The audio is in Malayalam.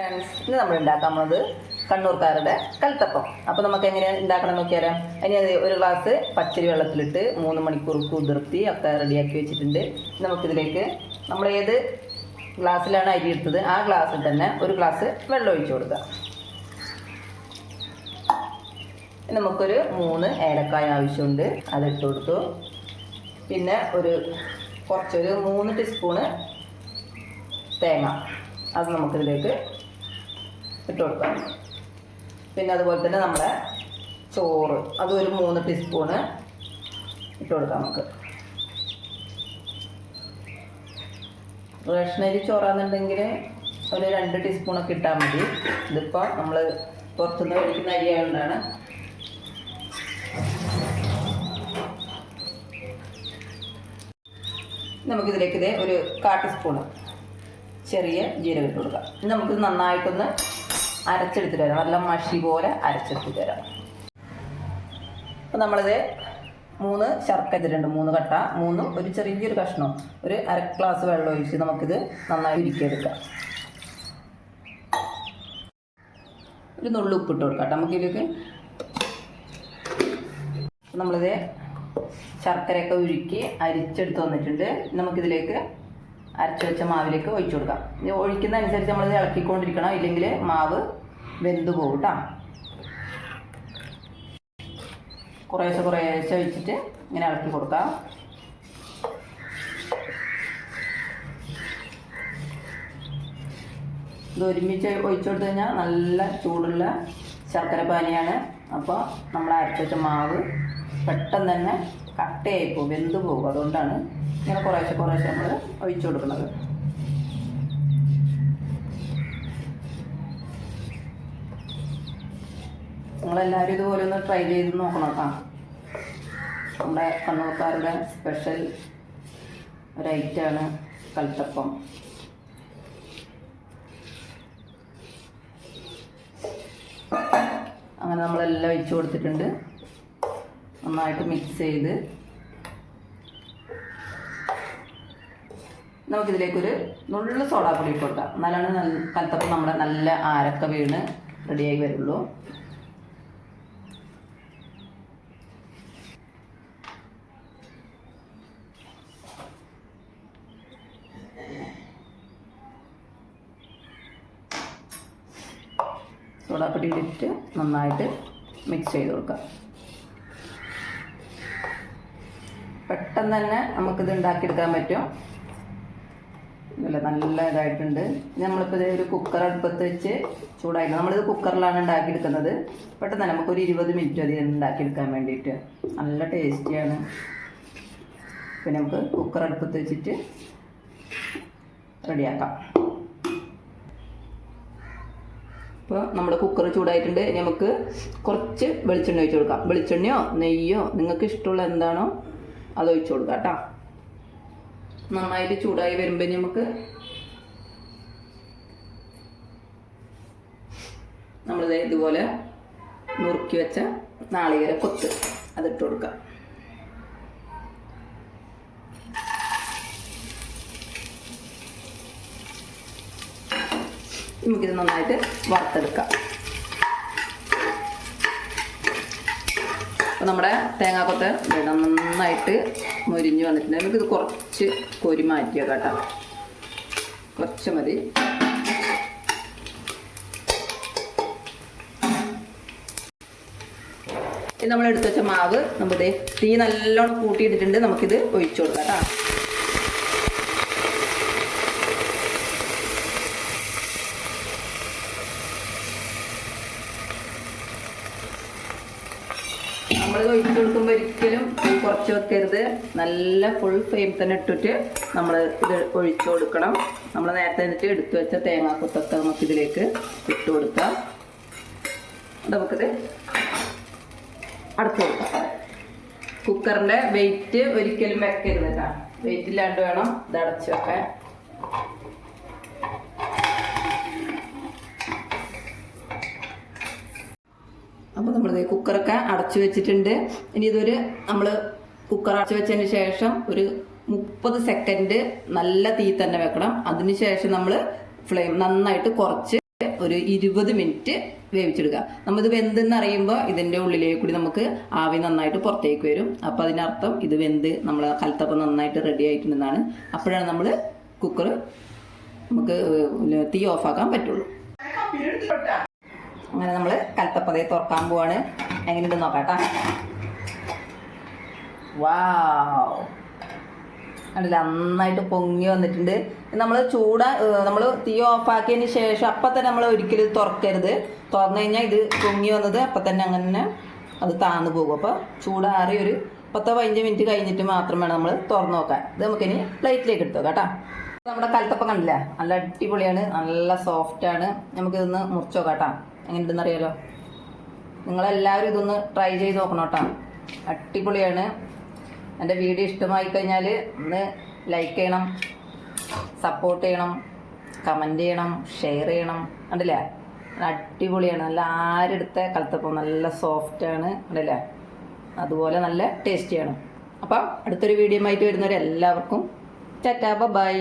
ഇന്ന് നമ്മൾ ഉണ്ടാക്കാൻ പോകുന്നത് കണ്ണൂർക്കാരുടെ കൽത്തപ്പം. അപ്പോൾ നമുക്ക് എങ്ങനെയാണ് ഉണ്ടാക്കണം നോക്കിയാലോ. അതിന് ഒരു ഗ്ലാസ് പച്ചരി വെള്ളത്തിലിട്ട് 3 മണിക്കൂർ കുതിർത്തി ഒക്കെ റെഡിയാക്കി വെച്ചിട്ടുണ്ട്. നമുക്കിതിലേക്ക് നമ്മൾ ഏത് ഗ്ലാസ്സിലാണ് അരി എടുത്തത് ആ ഗ്ലാസ്സിൽ തന്നെ ഒരു ഗ്ലാസ് വെള്ളം ഒഴിച്ചു കൊടുക്കുക. നമുക്കൊരു 3 ഏലക്കായ ആവശ്യമുണ്ട്, അതിട്ട് കൊടുത്തു. പിന്നെ കുറച്ചൊരു 3 ടീസ്പൂണ് തേങ്ങ, അത് നമുക്കിതിലേക്ക് ഇട്ട് കൊടുക്കാം. പിന്നെ അതുപോലെ തന്നെ നമ്മുടെ ചോറ്, അതൊരു 3 ടീസ്പൂണ് ഇട്ട് കൊടുക്കാം. നമുക്ക് റേഷനരി ചോറാണെന്നുണ്ടെങ്കിൽ ഒരു 2 ടീസ്പൂണൊക്കെ ഇട്ടാൽ മതി. ഇതിപ്പോൾ നമ്മൾ പുറത്തുനിന്ന് കഴിക്കുന്ന അരി ആയതുകൊണ്ടാണ്. നമുക്കിതിലേക്ക് ഒരു 1/4 ടീസ്പൂണ് ചെറിയ ജീരകം ഇട്ട് കൊടുക്കാം. ഇനി നമുക്കിത് നന്നായിട്ടൊന്ന് അരച്ചെടുത്തിട്ട് വരാം, നല്ല മഷി പോലെ അരച്ചെടുത്തിട്ട് വരാം. അപ്പോൾ നമ്മളിത് 3 ശർക്കര ഇട്ടിട്ടുണ്ട്, 3 കട്ട, 3 ഒരു ചെറിയൊരു കഷ്ണം, ഒരു 1/2 ഗ്ലാസ് വെള്ളം ഒഴിച്ച് നമുക്കിത് നന്നായി ഉരുക്കിയെടുക്കാം. ഒരു നുള്ളു ഉപ്പിട്ട് കൊടുക്കാം കേട്ടോ നമുക്കിതിലേക്ക്. നമ്മളിത് ശർക്കരയൊക്കെ ഉരുക്കി അരിച്ചെടുത്ത് വന്നിട്ടുണ്ട്. നമുക്കിതിലേക്ക് അരച്ച് വെച്ച മാവിലേക്ക് ഒഴിച്ചു കൊടുക്കാം. ഒഴിക്കുന്ന അനുസരിച്ച് നമ്മളിത് ഇളക്കിക്കൊണ്ടിരിക്കണം, ഇല്ലെങ്കിൽ മാവ് വെന്തു പോകും കേട്ടോ. കുറേശ്ശെ ഒഴിച്ചിട്ട് ഇങ്ങനെ ഇളക്കി കൊടുക്കാം. ഇത് ഒരുമിച്ച് ഒഴിച്ചു കൊടുത്തു കഴിഞ്ഞാൽ നല്ല ചൂടുള്ള ശർക്കര പാനിയാണ്. അപ്പോൾ നമ്മൾ അരച്ച് വെച്ച മാവ് പെട്ടെന്ന് തന്നെ കട്ടയായി പോകും, വെന്തു പോകും. അതുകൊണ്ടാണ് ഇങ്ങനെ കുറേശ്ശെ നമ്മൾ ഒഴിച്ചു കൊടുക്കുന്നത്. നിങ്ങളെല്ലാവരും ഇതുപോലെ ഒന്ന് ട്രൈ ചെയ്ത് നോക്കണം കേട്ടോ. നമ്മുടെ കണ്ണൂർക്കാരുടെ സ്പെഷ്യൽ ഒരു ഐറ്റമാണ് കൽത്തപ്പം. അങ്ങനെ നമ്മളെല്ലാം ഒഴിച്ചു കൊടുത്തിട്ടുണ്ട്. നന്നായിട്ട് മിക്സ് ചെയ്ത് നമുക്കിതിലേക്കൊരു നുള്ളു സോഡാപ്പൊടി ഇട്ട് കൊടുക്കാം. എന്നാലാണ് കൽത്തപ്പം നമ്മുടെ നല്ല ആരൊക്കെ വീണ് റെഡിയായി വരുള്ളൂ. സോഡാപ്പൊടി ഇട്ടിട്ട് നന്നായിട്ട് മിക്സ് ചെയ്ത് കൊടുക്കാം. പെട്ടെന്ന് തന്നെ നമുക്കിത് ഉണ്ടാക്കിയെടുക്കാൻ പറ്റും. നല്ല ഇതായിട്ടുണ്ട്. നമ്മളിപ്പോൾ ഇത് ഒരു കുക്കർ അടുപ്പത്ത് വെച്ച് ചൂടായിട്ട് നമ്മളിത് കുക്കറിലാണ് ഉണ്ടാക്കിയെടുക്കുന്നത്. പെട്ടെന്ന് തന്നെ നമുക്കൊരു 20 മിനിറ്റ് അത് ഉണ്ടാക്കിയെടുക്കാൻ വേണ്ടിയിട്ട് നല്ല ടേസ്റ്റിയാണ്. പിന്നെ നമുക്ക് കുക്കർ അടുപ്പത്ത് വെച്ചിട്ട് റെഡിയാക്കാം. ഇപ്പോൾ നമ്മുടെ കുക്കർ ചൂടായിട്ടുണ്ട്. നമുക്ക് കുറച്ച് വെളിച്ചെണ്ണ ഒഴിച്ച് കൊടുക്കാം. വെളിച്ചെണ്ണയോ നെയ്യോ നിങ്ങൾക്ക് ഇഷ്ടമുള്ള എന്താണോ അത് ഒഴിച്ച് കൊടുക്കാം കേട്ടോ. നന്നായിട്ട് ചൂടായി വരുമ്പോൾ നമുക്ക് നമ്മളിത് ഇതുപോലെ നുറുക്കി വെച്ച നാളികേര കൊത്ത് അതിട്ട് കൊടുക്കാം. നമുക്കിത് നന്നായിട്ട് വറുത്തെടുക്കാം. അപ്പോൾ നമ്മുടെ തേങ്ങാക്കൊത്ത് നന്നായിട്ട് മൊരിഞ്ഞ് വന്നിട്ടുണ്ട്. നമുക്കിത് കുറച്ച് കോരി മാറ്റിയോ കേട്ടോ, കുറച്ച് മതി. ഇത് നമ്മൾ എടുത്ത് വെച്ച മാവ് നമ്മുടെ തീ നല്ലോണം കൂട്ടിയിട്ടിട്ടുണ്ട്. നമുക്കിത് ഒഴിച്ചു കൊടുക്കാം കേട്ടോ. നമ്മളിത് ഒഴിച്ചു കൊടുക്കുമ്പോൾ ഒരിക്കലും കുറച്ച് വെക്കരുത്, നല്ല ഫുൾ ഫ്ലെയിം തന്നെ ഇട്ടിട്ട് നമ്മൾ ഇത് ഒഴിച്ചു കൊടുക്കണം. നമ്മൾ നേരത്തെ എന്നിട്ട് എടുത്തു വെച്ച തേങ്ങാക്കൊത്തൊക്കെ നമുക്കിതിലേക്ക് ഇട്ട് കൊടുക്കാം. നമുക്കിത് അടച്ചു കൊടുക്കാം. കുക്കറിൻ്റെ വെയിറ്റ് ഒരിക്കലും വെക്കരുത് കേട്ടോ, വെയിറ്റ് ഇല്ലാണ്ട് വേണം ഇത് അടച്ചു വെക്കാൻ. അപ്പോൾ നമ്മളിത് കുക്കറൊക്കെ അടച്ചു വെച്ചിട്ടുണ്ട്. ഇനി ഇതൊരു നമ്മൾ കുക്കർ അടച്ചു വെച്ചതിന് ശേഷം ഒരു 30 സെക്കൻഡ് നല്ല തീ തന്നെ വെക്കണം. അതിനുശേഷം നമ്മൾ ഫ്ലെയിം നന്നായിട്ട് കുറച്ച് ഒരു 20 മിനിറ്റ് വേവിച്ചെടുക്കുക. നമ്മളിത് വെന്തെന്ന് അറിയുമ്പോൾ ഇതിൻ്റെ ഉള്ളിലേക്ക് കൂടി നമുക്ക് ആവി നന്നായിട്ട് പുറത്തേക്ക് വരും. അപ്പോൾ അതിനർത്ഥം ഇത് വെന്ത് നമ്മൾ കലത്തപ്പം നന്നായിട്ട് റെഡി ആയിട്ടുണ്ടെന്നാണ്. അപ്പോഴാണ് നമ്മൾ കുക്കർ നമുക്ക് തീ ഓഫാക്കാൻ പറ്റുള്ളൂ. അങ്ങനെ നമ്മൾ കലത്തപ്പതേ തുറക്കാൻ പോവാണ്. എങ്ങനെയുണ്ട് നോക്കാട്ടാ. വാവ്, കണ്ടില്ല, നന്നായിട്ട് പൊങ്ങി വന്നിട്ടുണ്ട്. നമ്മൾ നമ്മൾ തീ ഓഫാക്കിയതിന് ശേഷം അപ്പം തന്നെ നമ്മൾ ഒരിക്കലും തുറക്കരുത്. തുറന്നു കഴിഞ്ഞാൽ ഇത് പൊങ്ങി വന്നത് അപ്പം തന്നെ അങ്ങനെ അത് താന്നു പോകും. അപ്പോൾ ചൂടാറി ഒരു 10-15 മിനിറ്റ് കഴിഞ്ഞിട്ട് മാത്രം വേണം നമ്മൾ തുറന്നു നോക്കാൻ. ഇത് നമുക്കിനി പ്ലേറ്റിലേക്ക് എടുത്തു കേട്ടോ. നമ്മുടെ കലത്തപ്പം കണ്ടില്ല, നല്ല അടിപൊളിയാണ്, നല്ല സോഫ്റ്റാണ്. നമുക്കിതൊന്ന് മുറിച്ച് നോക്കാം കേട്ടോ. എങ്ങനെയുണ്ടെന്ന് അറിയാലോ. നിങ്ങളെല്ലാവരും ഇതൊന്ന് ട്രൈ ചെയ്ത് നോക്കണം കേട്ടോ. അടിപൊളിയാണ്. എൻ്റെ വീഡിയോ ഇഷ്ടമായി കഴിഞ്ഞാൽ ഒന്ന് ലൈക്ക് ചെയ്യണം, സപ്പോർട്ട് ചെയ്യണം, കമൻറ്റ് ചെയ്യണം, ഷെയർ ചെയ്യണം. കണ്ടില്ലേ, അടിപൊളിയാണ്. നല്ല ആരെടുത്ത കലത്തപ്പം, നല്ല സോഫ്റ്റാണ്. കണ്ടില്ലേ, അതുപോലെ നല്ല ടേസ്റ്റിയാണ്. അപ്പം അടുത്തൊരു വീഡിയോ ആയിട്ട് വരുന്നവരെല്ലാവർക്കും ടാറ്റാ, ബൈ.